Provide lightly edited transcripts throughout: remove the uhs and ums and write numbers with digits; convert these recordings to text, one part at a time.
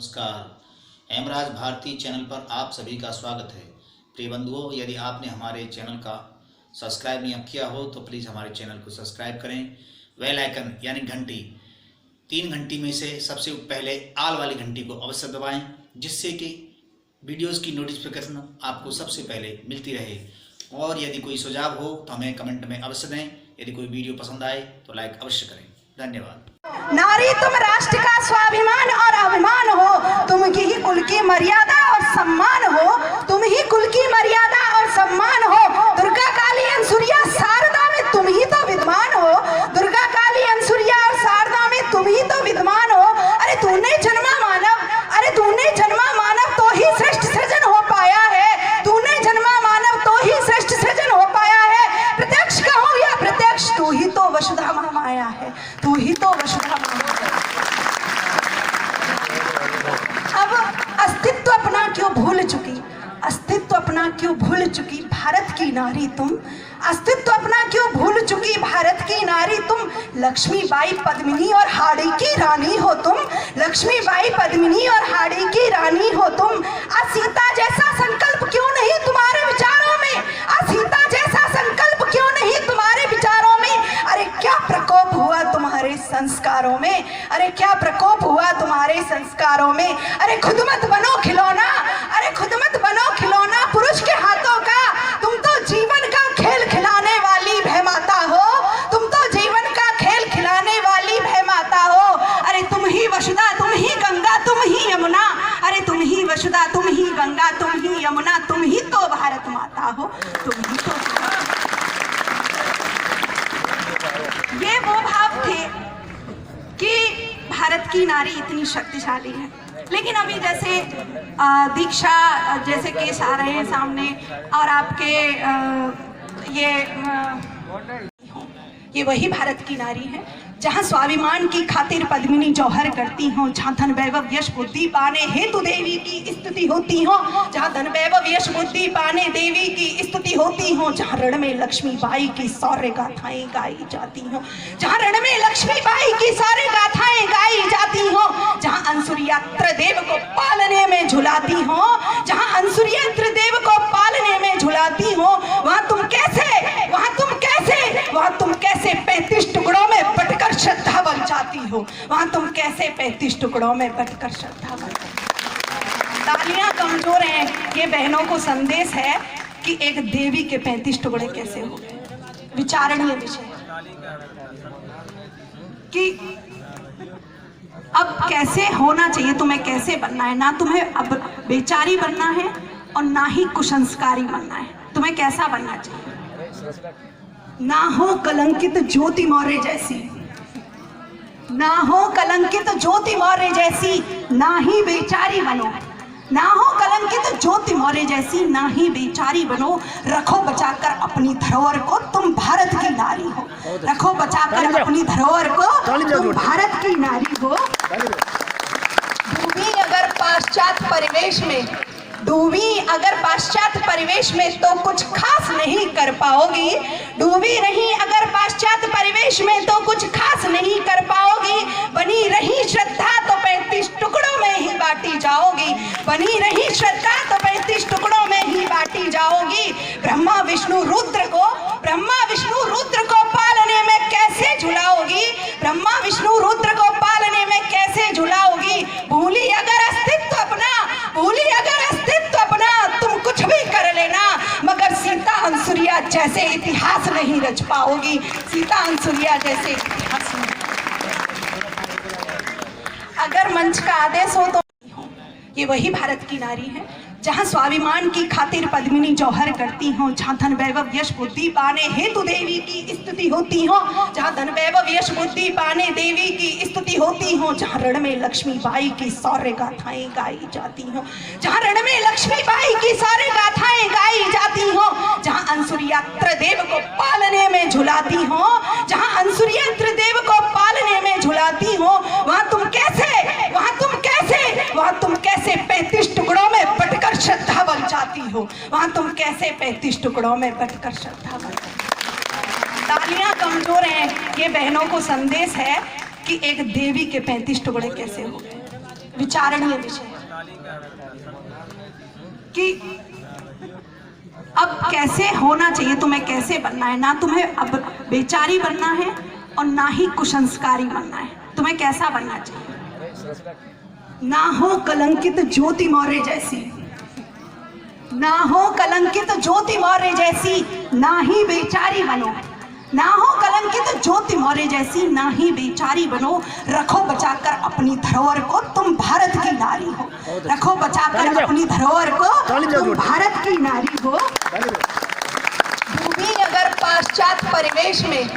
नमस्कार, हेमराज भारती चैनल पर आप सभी का स्वागत है। प्रिय बंधुओं, यदि आपने हमारे चैनल का सब्सक्राइब नहीं किया हो तो प्लीज़ हमारे चैनल को सब्सक्राइब करें। बेल आइकन यानी घंटी, 3 घंटी में से सबसे पहले आल वाली घंटी को अवश्य दबाएं, जिससे कि वीडियोस की नोटिफिकेशन आपको सबसे पहले मिलती रहे। और यदि कोई सुझाव हो तो हमें कमेंट में अवश्य दें। यदि कोई वीडियो पसंद आए तो लाइक अवश्य करें। धन्यवाद। नारी तुम राष्ट्र का स्वाभिमान और अभिमान हो, तुम ही कुल की मर्यादा और सम्मान हो, तुम ही कुल की मर्यादा और सम्मान हो। दुर्गा काली अनसुरिया शारदा में तुम ही तो विद्वान हो, दुर्गा काली अनसुरिया और शारदा में तुम ही तो विद्वान हो। अरे तूने जन्मा मानव, अरे तूने जन्मा मानव तो ही श्रेष्ठ सृजन हो पाया है, तूने जन्मा मानव तो ही श्रेष्ठ सृजन हो पाया है। प्रत्यक्ष कहो या प्रत्यक्ष, तू ही तो वसुधा माया है, तू ही तो वसुधा। अब अस्तित्व अपना क्यों भूल चुकी, अस्तित्व अपना क्यों भूल चुकी भारत की नारी तुम, अस्तित्व अपना क्यों भूल चुकी भारत की नारी तुम। लक्ष्मीबाई पद्मिनी और हाड़ी की रानी हो तुम, लक्ष्मीबाई पद्मिनी और हाड़ी की रानी हो तुम। सीता जैसा संकल्प क्यों नहीं तुम्हारे विचारों में, सीता जैसा संकल्प क्यों नहीं तुम्हारे विचारों में। अरे क्या प्रकोप हुआ तुम्हारे संस्कारों में, अरे क्या प्रकोप हुआ तुम्हारे संस्कारों में। अरे खुद मत बनो खिलौना, अरे खुद मत बनो खिलौना पुरुष के हाथों का। तुम तो जीवन का खेल खिलाने वाली भय माता हो, तुम तो जीवन का खेल खिलाने वाली भय माता हो। अरे तुम ही वसुधा, तुम ही गंगा, तुम ही यमुना, अरे तुम ही वसुधा, तुम ही गंगा, तुम ही यमुना, तुम ही तो भारत माता हो, तुम ही तो। ये वो भाव थे कि भारत की नारी इतनी शक्तिशाली है। लेकिन अभी जैसे दीक्षा जैसे केस आ रहे हैं सामने, और आपके ये वही भारत की नारी है जहाँ स्वाभिमान की खातिर पद्मिनी जौहर करती हो, जहाँ धन वैभव यश बुद्धि पाने हेतु देवी की स्तुति होती हो, जहाँ धन वैभव यश बुद्धि पाने देवी की स्तुति होती हो, जहाँ रण में लक्ष्मीबाई की शौर्य गाथाएं गाई जाती हो, जहाँ रण में लक्ष्मीबाई की शौर्य गाथाएं गाई जाती हो, जहाँ अंसुरिया त्रिदेव को पालने में झुलाती हो, जहाँ अंसुरिया त्रिदेव को पालने में झुलाती हो, वहाँ तुम कैसे, वहाँ तुम कैसे, वहाँ तुम कैसे 35 टुकड़ों में बटकर श्रद्धा बन जाती हो, वहां तुम कैसे 35 टुकड़ों में बटकर श्रद्धा बन जाती। तालियां कमजोर हैं, ये बहनों को संदेश है कि एक देवी के 35 टुकड़े कैसे हो गए। विचारणीय विषय कि अब कैसे होना चाहिए, तुम्हें कैसे बनना है। ना तुम्हें अब बेचारी बनना है और ना ही कुसंस्कारी बनना है। तुम्हें कैसा बनना चाहिए, ना हो कलंकित ज्योति मौर्य जैसी, ना हो कलंकित ज्योति मौर्य जैसी, ना ही बेचारी बनो, ना हो कलंकित ज्योति मौर्य जैसी, ना ही बेचारी बनो। रखो बचाकर अपनी धरोहर को, तुम भारत की नारी हो, रखो बचाकर अपनी धरोहर को, तुम भारत की नारी हो। डूबी अगर पाश्चात्य परिवेश में, डूबी अगर पाश्चात्य परिवेश में तो कुछ खास नहीं कर पाओगी, डूबी रही अगर पाश्चात्य परिवेश में तो कुछ खास नहीं कर पाओगी। बनी रही श्रद्धा तो 35 टुकड़ों में ही बांटी जाओगी, बनी रही श्रद्धा तो 35 टुकड़ों में ही बांटी जाओगी। ब्रह्मा विष्णु रुद्र को, ब्रह्मा विष्णु रुद्र को पालने में कैसे झुलाओगी, ब्रह्मा विष्णु रुद्र को पालने में कैसे झुलाओगी। भूली अगर अस्तित्व अपना, भूली अगर अस्तित्व अपना, तुम कुछ भी कर लेना, मगर सीता अंसुरिया जैसे इतिहास नहीं रच पाओगी, सीता अंसुरिया जैसे इतिहास नहीं। अगर मंच का आदेश हो तो ये वही भारत की नारी है जहाँ स्वाभिमान की खातिर पद्मिनी जौहर करती हो, जहाँ धन वैभव यश बुद्धि पाने हेतु देवी की स्तुति होती हो, जहाँ धन वैभव यश बुद्धि पाने देवी की स्तुति होती हो, जहाँ रण में लक्ष्मीबाई की शौर्य गाथाएं गाई जाती हो, जहाँ रण में लक्ष्मीबाई की शौर्य गाथाएं गाई जाती हो, जहाँ अंसुरिया त्रिदेव को पालने में झुलाती हो, जहाँ अंसुरिया त्रिदेव को पालने में झुलाती हो, वहाँ तुम कैसे, वहाँ तुम कैसे, वहाँ तुम कैसे 35 टुकड़ों में बटकर श्रद्धा बन जाती हो, वहां तुम कैसे 35 टुकड़ों में बटकर श्रद्धा बन जाती। तालियां कमजोर हैं, ये बहनों को संदेश है कि एक देवी के 35 टुकड़े कैसे हो गए। विचारणीय विषय है कि अब कैसे होना चाहिए, तुम्हें कैसे बनना है। ना तुम्हें अब बेचारी बनना है और ना ही कुसंस्कारी बनना है। तुम्हें कैसा बनना चाहिए? ना हो कलंकित ज्योति मौर्य जैसी, ना हो कलंकित ज्योति मौर्य जैसी, ना ही बेचारी बनो। ना हो कलंकित ज्योति मौर्य जैसी, ना ही बेचारी बनो। रखो बचाकर अपनी धरोहर को, तुम भारत की नारी हो। रखो बचाकर अपनी धरोहर को, तुम भारत की नारी हो। डूबी अगर पाश्चात्य परिवेश में,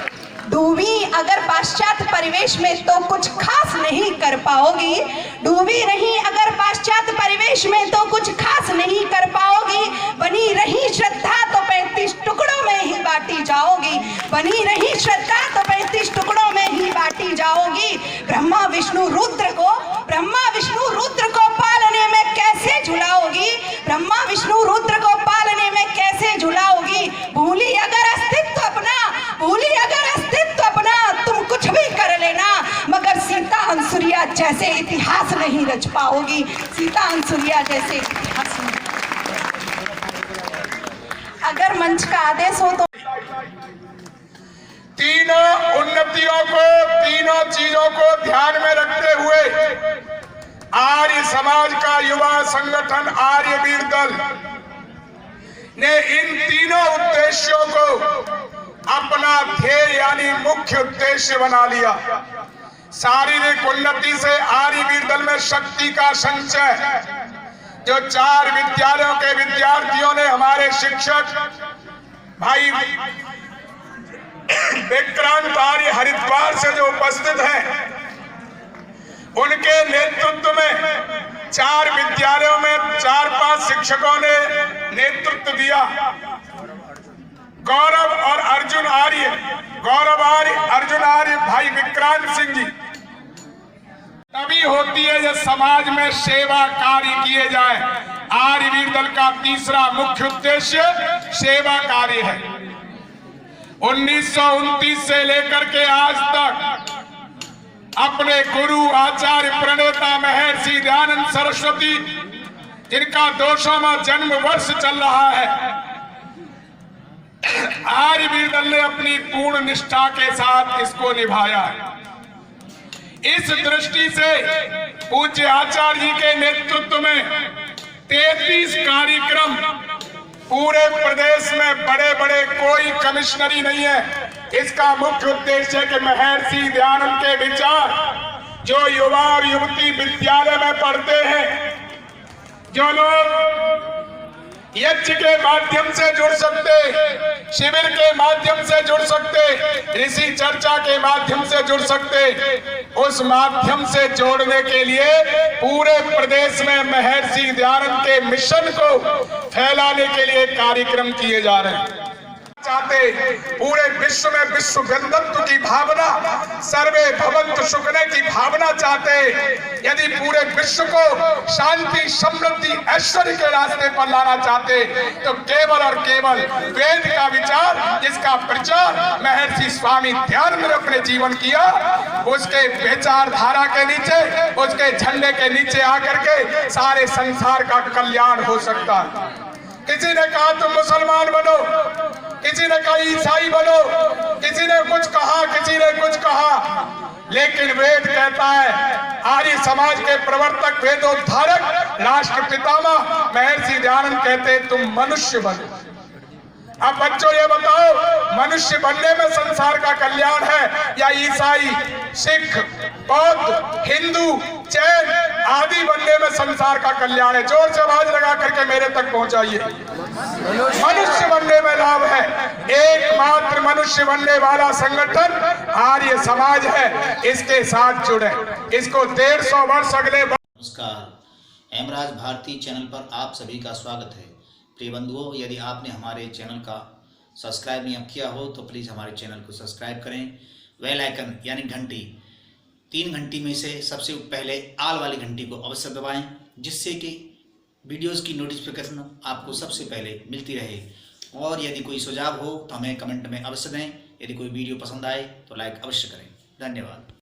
डूबी अगर पाश्चात्य परिवेश में तो कुछ खास नहीं कर पाओगी। डूबी रही अगर पाश्चात्य परिवेश में तो कुछ खास नहीं कर पाओगी। बनी रही श्रद्धा तो 35 टुकड़ों में ही बांटी जाओगी। बनी रही श्रद्धा तो 35 टुकड़ों में ही बांटी जाओगी। ब्रह्मा विष्णु रुद्र को पालने में कैसे झुलाओगी? ब्रह्मा विष्णु रुद्र को पालने में कैसे झुलाओगी? भूली अगर अस्तित्व अपना, भूली अगर अस्तित्व अपना, तुम कुछ भी कर लेना, मगर सीता अंसुरिया जैसे इतिहास नहीं रच पाओगी। सीता अंसुरिया जैसे इतिहास नहीं। अगर मंच का आदेश हो तो तीनों उन्नतियों को, तीनों चीजों को ध्यान में रखते हुए आर्य समाज का युवा संगठन आर्यवीर दल ने इन तीनों उद्देश्यों को अपना ध्येय यानी मुख्य उद्देश्य बना लिया। शारीरिक उन्नति से आर्यवीर दल में शक्ति का संचय, जो 4 विद्यालयों के विद्यार्थियों ने, हमारे शिक्षक भाई विक्रांत आर्य हरिद्वार से जो उपस्थित हैं, उनके नेतृत्व में 4 विद्यालयों में 4-5 शिक्षकों ने नेतृत्व दिया। गौरव और अर्जुन आर्य, गौरव आर्य, अर्जुन आर्य, भाई विक्रांत सिंह जी। तभी होती है जब समाज में सेवा कार्य किए जाए। आर्यवीर दल का तीसरा मुख्य उद्देश्य सेवा कार्य है। 1929 से लेकर के आज तक अपने गुरु आचार्य प्रणेता महर्षि दयानंद सरस्वती, जिनका 200वां जन्म वर्ष चल रहा है, आर्यवीर दल ने अपनी पूर्ण निष्ठा के साथ इसको निभाया है। इस दृष्टि से पूज्य आचार्य जी के नेतृत्व में 33 कार्यक्रम पूरे प्रदेश में, बड़े बड़े कोई कमिश्नरी नहीं है। इसका मुख्य उद्देश्य है कि महर्षि दयानंद के विचार जो युवा और युवती विद्यालय में पढ़ते हैं, जो लोग यज्ञ के माध्यम से जुड़ सकते, शिविर के माध्यम से जुड़ सकते, ऋषि चर्चा के माध्यम से जुड़ सकते, उस माध्यम से जोड़ने के लिए पूरे प्रदेश में महर्षि दयानंद के मिशन को फैलाने के लिए कार्यक्रम किए जा रहे हैं। चाहते पूरे विश्व में विश्व बंधुत्व की भावना, सर्वे भवन्तु सुखने की भावना चाहते। यदि पूरे विश्व को शांति, समृद्धि, ऐश्वर्य के रास्ते पर लाना चाहते तो केवल और केवल वेद का विचार, जिसका प्रचार महर्षि स्वामी दयानंद ने अपने जीवन किया, उसके विचारधारा के नीचे, उसके झंडे के नीचे आकर के सारे संसार का कल्याण हो सकता है। किसी ने कहा तुम मुसलमान बनो, किसी ने कहा ईसाई बनो, किसी ने कुछ कहा, किसी ने कुछ कहा, लेकिन वेद कहता है, आर्य समाज के प्रवर्तक, वेदोद्धारक, राष्ट्र पितामह महर्षि दयानंद कहते तुम मनुष्य बनो। अब बच्चों ये बताओ, मनुष्य बनने में संसार का कल्याण है या ईसाई, सिख, बौद्ध, हिंदू, जैन आदि बनने में संसार का कल्याण है? जोर से आवाज लगा करके मेरे तक पहुंचाइए। मनुष्य बनने में लाभ है। एकमात्र मनुष्य बनने वाला संगठन आर्य समाज है। इसके साथ जुड़े, इसको 150 वर्ष अगले। नमस्कार, हेमराज भारती चैनल पर आप सभी का स्वागत है। प्रिय बंधुओं, यदि आपने हमारे चैनल का सब्सक्राइब नहीं किया हो तो प्लीज़ हमारे चैनल को सब्सक्राइब करें। बेल आइकन यानी घंटी, 3 घंटी में से सबसे पहले आल वाली घंटी को अवश्य दबाएं, जिससे कि वीडियोस की नोटिफिकेशन आपको सबसे पहले मिलती रहे। और यदि कोई सुझाव हो तो हमें कमेंट में अवश्य दें। यदि कोई वीडियो पसंद आए तो लाइक अवश्य करें। धन्यवाद।